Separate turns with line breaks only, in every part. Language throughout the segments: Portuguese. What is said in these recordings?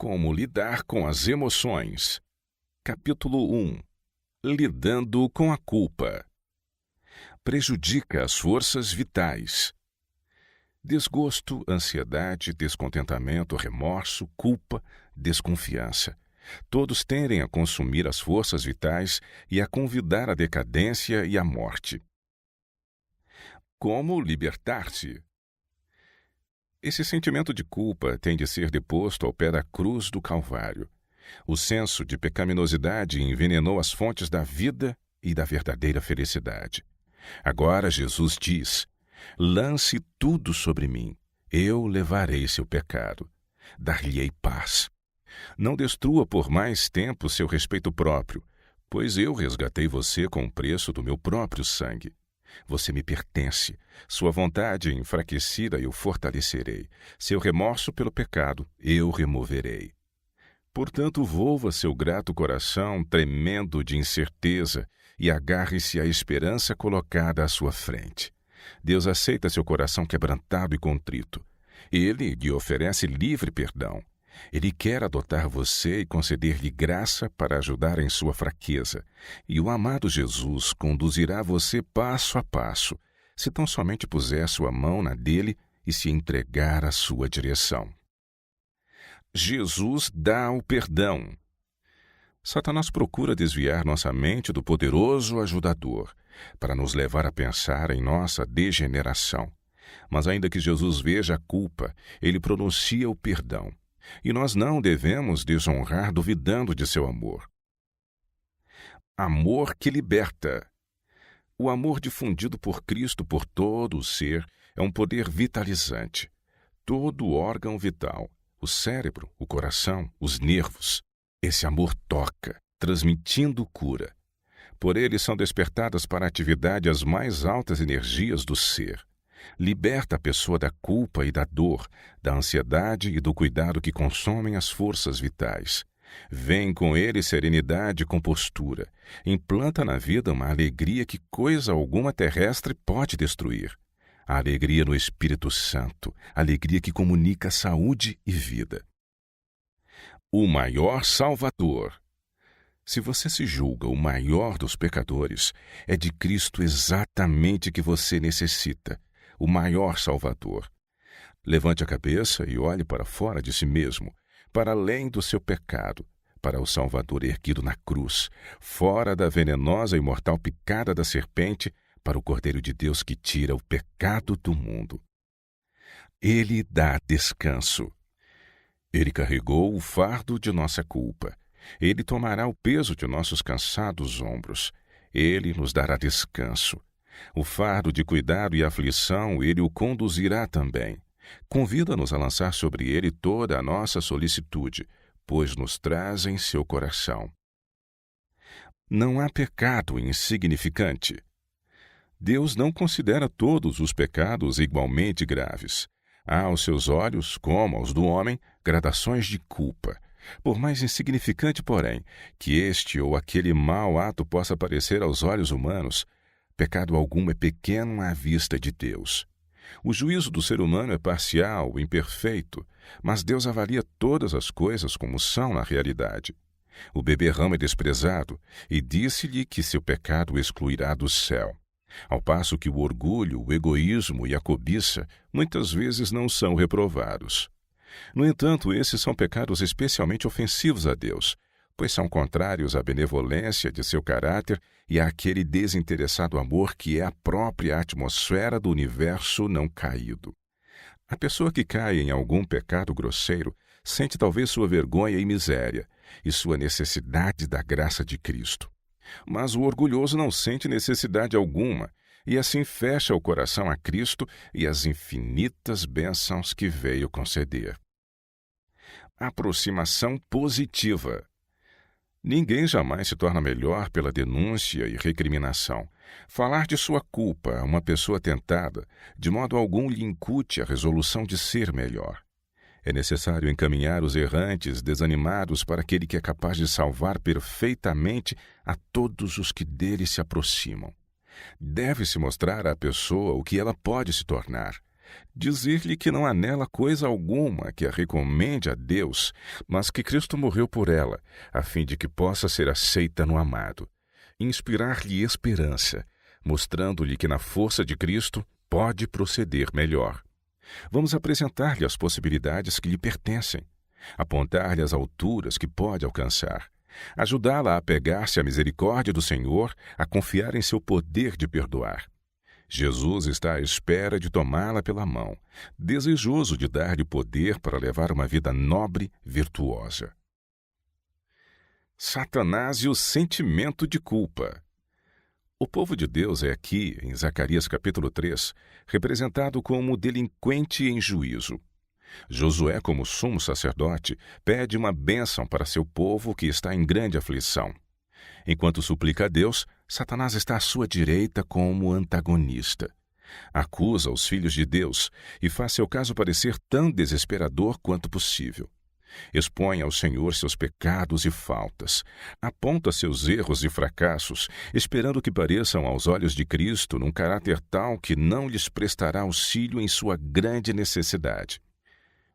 Como lidar com as emoções. Capítulo 1. Lidando com a culpa. Prejudica as forças vitais. Desgosto, ansiedade, descontentamento, remorso, culpa, desconfiança. Todos tendem a consumir as forças vitais e a convidar à decadência e à morte. Como libertar-se? Esse sentimento de culpa tem de ser deposto ao pé da cruz do Calvário. O senso de pecaminosidade envenenou as fontes da vida e da verdadeira felicidade. Agora Jesus diz: lance tudo sobre mim, eu levarei seu pecado, dar-lhe-ei paz. Não destrua por mais tempo seu respeito próprio, pois eu resgatei você com o preço do meu próprio sangue. Você me pertence. Sua vontade enfraquecida eu fortalecerei. Seu remorso pelo pecado eu removerei. Portanto, volva seu grato coração tremendo de incerteza e agarre-se à esperança colocada à sua frente. Deus aceita seu coração quebrantado e contrito. Ele lhe oferece livre perdão. Ele quer adotar você e conceder-lhe graça para ajudar em sua fraqueza. E o amado Jesus conduzirá você passo a passo, se tão somente puser sua mão na dele e se entregar à sua direção. Jesus dá o perdão. Satanás procura desviar nossa mente do poderoso ajudador, para nos levar a pensar em nossa degeneração. Mas ainda que Jesus veja a culpa, ele pronuncia o perdão. E nós não devemos desonrar duvidando de seu amor. Amor que liberta. O amor difundido por Cristo por todo o ser é um poder vitalizante. Todo órgão vital, o cérebro, o coração, os nervos. Esse amor toca, transmitindo cura. Por ele são despertadas para a atividade as mais altas energias do ser. Liberta a pessoa da culpa e da dor, da ansiedade e do cuidado que consomem as forças vitais. Vem com ele serenidade e compostura. Implanta na vida uma alegria que coisa alguma terrestre pode destruir. A alegria no Espírito Santo, alegria que comunica saúde e vida. O maior Salvador. Se você se julga o maior dos pecadores, é de Cristo exatamente que você necessita. O maior Salvador. Levante a cabeça e olhe para fora de si mesmo, para além do seu pecado, para o Salvador erguido na cruz, fora da venenosa e mortal picada da serpente, para o Cordeiro de Deus que tira o pecado do mundo. Ele dá descanso. Ele carregou o fardo de nossa culpa. Ele tomará o peso de nossos cansados ombros. Ele nos dará descanso. O fardo de cuidado e aflição ele o conduzirá também. Convida-nos a lançar sobre ele toda a nossa solicitude, pois nos traz em seu coração. Não há pecado insignificante. Deus não considera todos os pecados igualmente graves. Há aos seus olhos, como aos do homem, gradações de culpa. Por mais insignificante, porém, que este ou aquele mau ato possa parecer aos olhos humanos, pecado algum é pequeno à vista de Deus. O juízo do ser humano é parcial, imperfeito, mas Deus avalia todas as coisas como são na realidade. O beberrão é desprezado e disse-lhe que seu pecado o excluirá do céu, ao passo que o orgulho, o egoísmo e a cobiça muitas vezes não são reprovados. No entanto, esses são pecados especialmente ofensivos a Deus, pois são contrários à benevolência de seu caráter e àquele desinteressado amor que é a própria atmosfera do universo não caído. A pessoa que cai em algum pecado grosseiro sente talvez sua vergonha e miséria e sua necessidade da graça de Cristo. Mas o orgulhoso não sente necessidade alguma e assim fecha o coração a Cristo e às infinitas bênçãos que veio conceder. Aproximação positiva. Ninguém jamais se torna melhor pela denúncia e recriminação. Falar de sua culpa a uma pessoa tentada, de modo algum lhe incute a resolução de ser melhor. É necessário encaminhar os errantes, desanimados, para aquele que é capaz de salvar perfeitamente a todos os que dele se aproximam. Deve-se mostrar à pessoa o que ela pode se tornar. dizer-lhe que não há nela coisa alguma que a recomende a Deus, mas que Cristo morreu por ela, a fim de que possa ser aceita no amado. Inspirar-lhe esperança, mostrando-lhe que na força de Cristo pode proceder melhor. Vamos apresentar-lhe as possibilidades que lhe pertencem, apontar-lhe as alturas que pode alcançar, ajudá-la a apegar-se à misericórdia do Senhor, a confiar em seu poder de perdoar. Jesus está à espera de tomá-la pela mão, desejoso de dar-lhe poder para levar uma vida nobre, virtuosa. Satanás e o sentimento de culpa. O povo de Deus é aqui, em Zacarias capítulo 3, representado como delinquente em juízo. Josué, como sumo sacerdote, pede uma bênção para seu povo que está em grande aflição. Enquanto suplica a Deus, Satanás está à sua direita como antagonista. Acusa os filhos de Deus e faz seu caso parecer tão desesperador quanto possível. Expõe ao Senhor seus pecados e faltas, aponta seus erros e fracassos, esperando que pareçam aos olhos de Cristo num caráter tal que não lhes prestará auxílio em sua grande necessidade.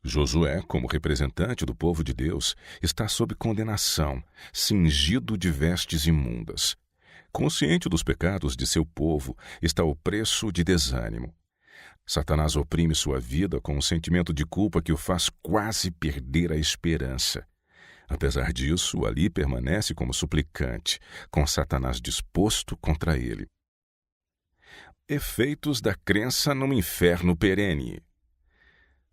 Josué, como representante do povo de Deus, está sob condenação, cingido de vestes imundas. Consciente dos pecados de seu povo, está o preço de desânimo. Satanás oprime sua vida com um sentimento de culpa que o faz quase perder a esperança. Apesar disso, ali permanece como suplicante, com Satanás disposto contra ele. Efeitos da crença no inferno perene.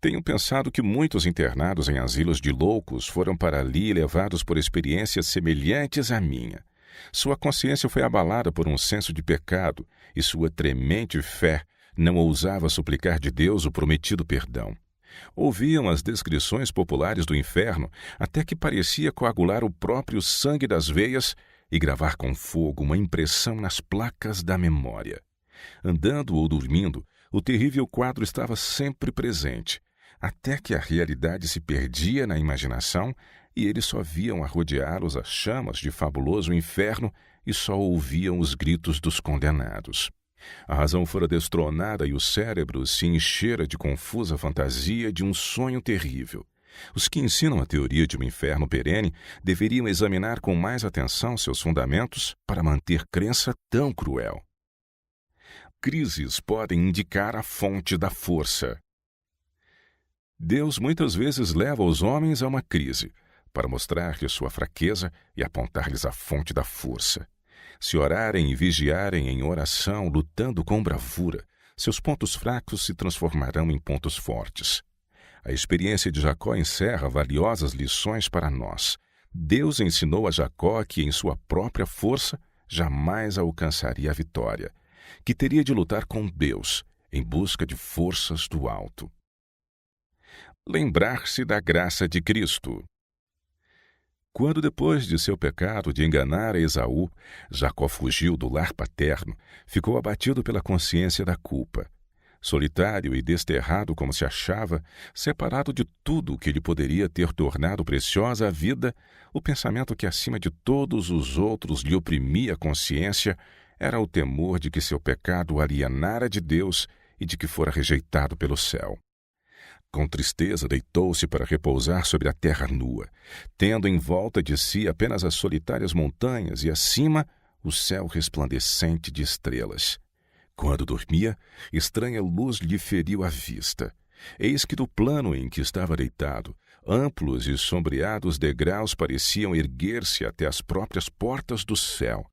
Tenho pensado que muitos internados em asilos de loucos foram para ali levados por experiências semelhantes à minha. Sua consciência foi abalada por um senso de pecado e sua tremente fé não ousava suplicar de Deus o prometido perdão. Ouviam as descrições populares do inferno até que parecia coagular o próprio sangue das veias e gravar com fogo uma impressão nas placas da memória. Andando ou dormindo, o terrível quadro estava sempre presente, até que a realidade se perdia na imaginação e eles só viam a rodeá-los as chamas de fabuloso inferno e só ouviam os gritos dos condenados. A razão fora destronada e o cérebro se enchera de confusa fantasia de um sonho terrível. Os que ensinam a teoria de um inferno perene deveriam examinar com mais atenção seus fundamentos para manter crença tão cruel. Crises podem indicar a fonte da força. Deus muitas vezes leva os homens a uma crise, para mostrar-lhes sua fraqueza e apontar-lhes a fonte da força. Se orarem e vigiarem em oração, lutando com bravura, seus pontos fracos se transformarão em pontos fortes. A experiência de Jacó encerra valiosas lições para nós. Deus ensinou a Jacó que, em sua própria força, jamais alcançaria a vitória, que teria de lutar com Deus, em busca de forças do alto. Lembrar-se da graça de Cristo. Quando, depois de seu pecado de enganar a Esaú, Jacó fugiu do lar paterno, ficou abatido pela consciência da culpa. Solitário e desterrado como se achava, separado de tudo que lhe poderia ter tornado preciosa a vida, o pensamento que acima de todos os outros lhe oprimia a consciência era o temor de que seu pecado o alienara de Deus e de que fora rejeitado pelo céu. Com tristeza deitou-se para repousar sobre a terra nua, tendo em volta de si apenas as solitárias montanhas e acima o céu resplandecente de estrelas. Quando dormia, estranha luz lhe feriu a vista. Eis que do plano em que estava deitado, amplos e sombreados degraus pareciam erguer-se até as próprias portas do céu.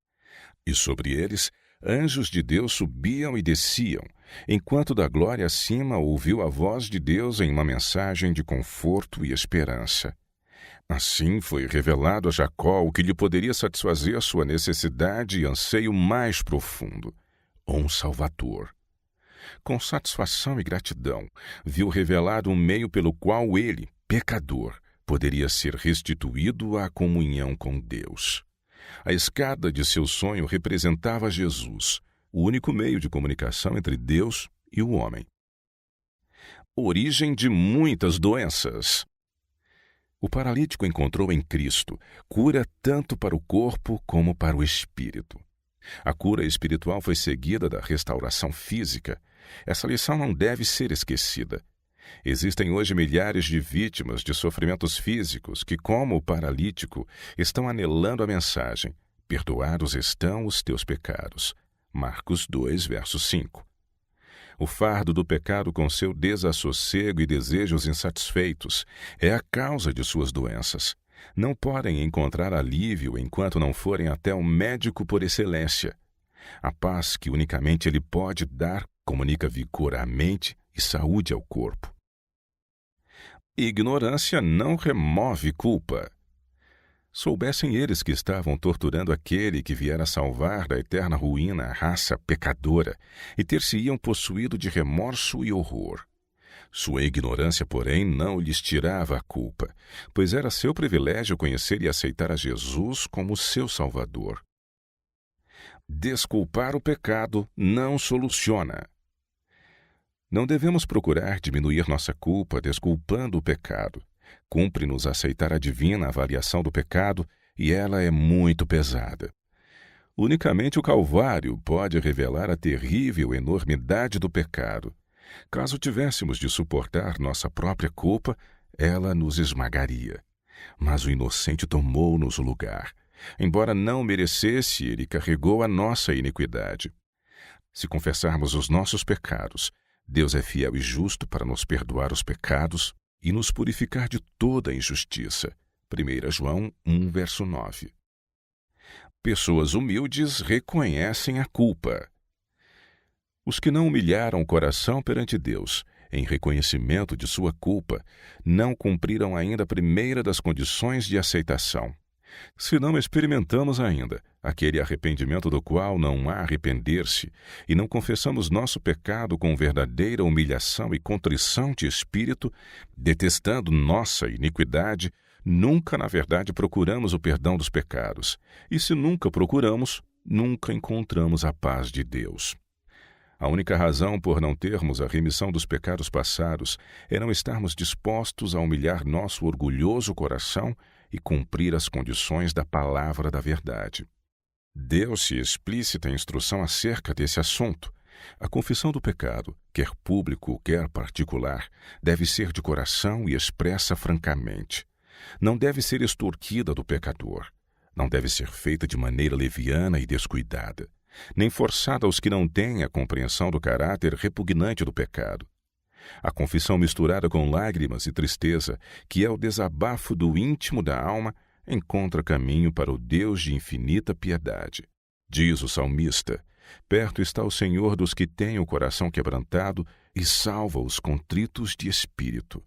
E sobre eles, anjos de Deus subiam e desciam, enquanto da glória acima ouviu a voz de Deus em uma mensagem de conforto e esperança. Assim foi revelado a Jacó o que lhe poderia satisfazer sua necessidade e anseio mais profundo: um Salvador. Com satisfação e gratidão, viu revelado um meio pelo qual ele, pecador, poderia ser restituído à comunhão com Deus. A escada de seu sonho representava Jesus, o único meio de comunicação entre Deus e o homem. Origem de muitas doenças. O paralítico encontrou em Cristo cura tanto para o corpo como para o espírito. A cura espiritual foi seguida da restauração física. Essa lição não deve ser esquecida. Existem hoje milhares de vítimas de sofrimentos físicos que, como o paralítico, estão anelando a mensagem: perdoados estão os teus pecados. Marcos 2, verso 5. O fardo do pecado, com seu desassossego e desejos insatisfeitos, é a causa de suas doenças. Não podem encontrar alívio enquanto não forem até o médico por excelência. A paz que unicamente ele pode dar comunica vigor à mente e saúde ao corpo. Ignorância não remove culpa. Soubessem eles que estavam torturando aquele que viera salvar da eterna ruína a raça pecadora, e ter-se-iam possuído de remorso e horror. Sua ignorância, porém, não lhes tirava a culpa, pois era seu privilégio conhecer e aceitar a Jesus como seu Salvador. Desculpar o pecado não soluciona. Não devemos procurar diminuir nossa culpa desculpando o pecado. Cumpre-nos aceitar a divina avaliação do pecado, e ela é muito pesada. Unicamente o Calvário pode revelar a terrível enormidade do pecado. Caso tivéssemos de suportar nossa própria culpa, ela nos esmagaria. Mas o inocente tomou-nos o lugar. Embora não merecesse, ele carregou a nossa iniquidade. Se confessarmos os nossos pecados, Deus é fiel e justo para nos perdoar os pecados e nos purificar de toda a injustiça. 1 João 1, verso 9. Pessoas humildes reconhecem a culpa. Os que não humilharam o coração perante Deus, em reconhecimento de sua culpa, não cumpriram ainda a primeira das condições de aceitação. Se não experimentamos ainda aquele arrependimento do qual não há arrepender-se, e não confessamos nosso pecado com verdadeira humilhação e contrição de espírito, detestando nossa iniquidade, nunca, na verdade, procuramos o perdão dos pecados. E se nunca procuramos, nunca encontramos a paz de Deus. A única razão por não termos a remissão dos pecados passados é não estarmos dispostos a humilhar nosso orgulhoso coração e cumprir as condições da palavra da verdade. Deu-se explícita instrução acerca desse assunto. A confissão do pecado, quer público, quer particular, deve ser de coração e expressa francamente. Não deve ser extorquida do pecador. Não deve ser feita de maneira leviana e descuidada, nem forçada aos que não têm a compreensão do caráter repugnante do pecado. A confissão misturada com lágrimas e tristeza, que é o desabafo do íntimo da alma, encontra caminho para o Deus de infinita piedade. Diz o salmista: perto está o Senhor dos que têm o coração quebrantado e salva os contritos de espírito.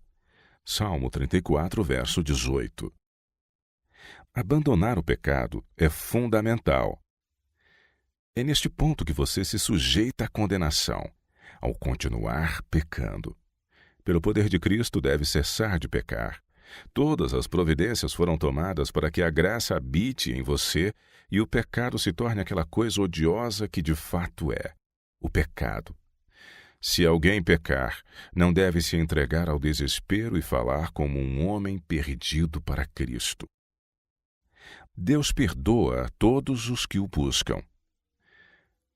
Salmo 34, verso 18. Abandonar o pecado é fundamental. É neste ponto que você se sujeita à condenação, ao continuar pecando. Pelo poder de Cristo, deve cessar de pecar. Todas as providências foram tomadas para que a graça habite em você e o pecado se torne aquela coisa odiosa que de fato é: o pecado. Se alguém pecar, não deve se entregar ao desespero e falar como um homem perdido para Cristo. Deus perdoa a todos os que o buscam.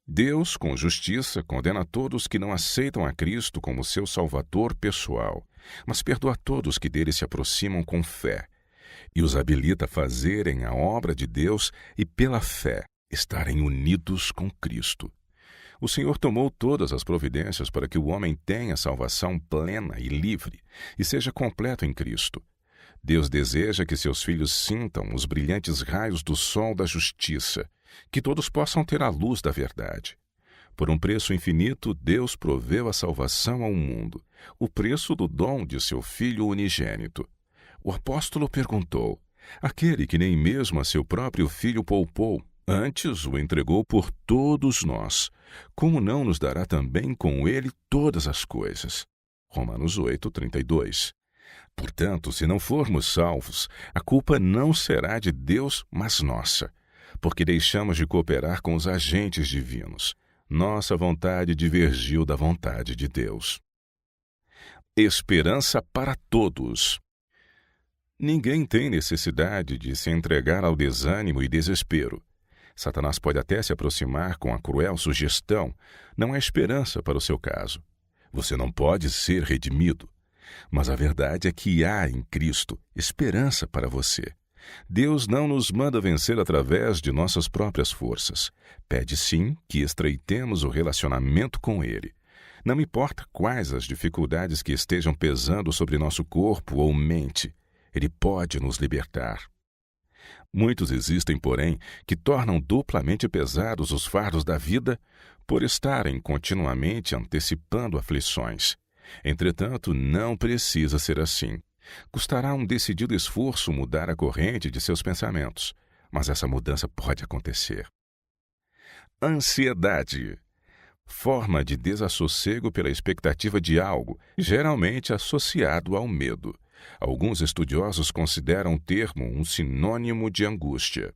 Deus, com justiça, condena todos que não aceitam a Cristo como seu Salvador pessoal, mas perdoa todos que dele se aproximam com fé, e os habilita a fazerem a obra de Deus e, pela fé, estarem unidos com Cristo. O Senhor tomou todas as providências para que o homem tenha salvação plena e livre e seja completo em Cristo. Deus deseja que seus filhos sintam os brilhantes raios do sol da justiça, que todos possam ter a luz da verdade. Por um preço infinito, Deus proveu a salvação ao mundo, o preço do dom de seu Filho unigênito. O apóstolo perguntou: aquele que nem mesmo a seu próprio Filho poupou, antes o entregou por todos nós, como não nos dará também com ele todas as coisas? Romanos 8, 32. Portanto, se não formos salvos, a culpa não será de Deus, mas nossa, porque deixamos de cooperar com os agentes divinos. Nossa vontade divergiu da vontade de Deus. Esperança para todos. Ninguém tem necessidade de se entregar ao desânimo e desespero. Satanás pode até se aproximar com a cruel sugestão: não há esperança para o seu caso. Você não pode ser redimido. Mas a verdade é que há em Cristo esperança para você. Deus não nos manda vencer através de nossas próprias forças. Pede sim que estreitemos o relacionamento com Ele. Não importa quais as dificuldades que estejam pesando sobre nosso corpo ou mente, Ele pode nos libertar. Muitos existem, porém, que tornam duplamente pesados os fardos da vida por estarem continuamente antecipando aflições. Entretanto, não precisa ser assim. Custará um decidido esforço mudar a corrente de seus pensamentos, mas essa mudança pode acontecer. Ansiedade. Forma de desassossego pela expectativa de algo, geralmente associado ao medo. Alguns estudiosos consideram o termo um sinônimo de angústia.